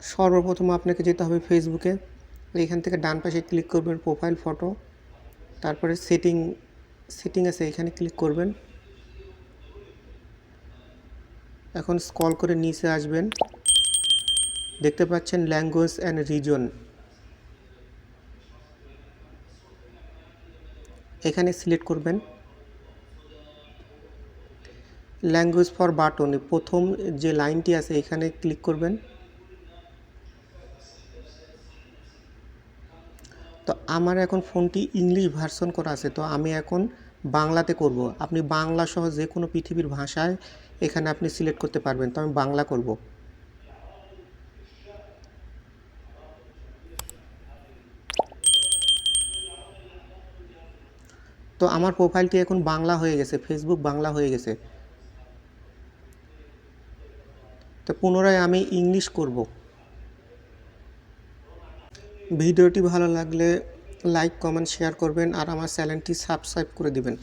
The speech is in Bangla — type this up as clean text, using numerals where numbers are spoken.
সর্বপ্রথম আপনাকে যেতে হবে ফেসবুকে। এখান থেকে ডান পাশে ক্লিক করবেন প্রোফাইল ফটো, তারপরে সেটিং আছে এখানে ক্লিক করবেন। এখন স্ক্রল করে নিচে আসবেন, দেখতে পাচ্ছেন ল্যাঙ্গুয়েজ অ্যান্ড রিজন, এখানে সিলেক্ট করবেন। ল্যাঙ্গুয়েজ ফর বাটন প্রথম যে লাইনটি আছে এখানে ক্লিক করবেন। তো আমার এখন ফোনটি ইংলিশ ভার্সন করা আছে, তো আমি এখন বাংলাতে করব। আপনি বাংলা সহ যে কোনো পৃথিবীর ভাষায় এখানে আপনি সিলেক্ট করতে পারবেন, তো আমি বাংলা করব। তো আমার প্রোফাইলটি এখন বাংলা হয়ে গেছে, ফেসবুক বাংলা হয়ে গেছে। তো পুনরায় আমি ইংলিশ করব। ভিডিওটি ভালো লাগলে লাইক কমেন্ট শেয়ার করবেন আর আমার চ্যানেলটি সাবস্ক্রাইব করে দিবেন।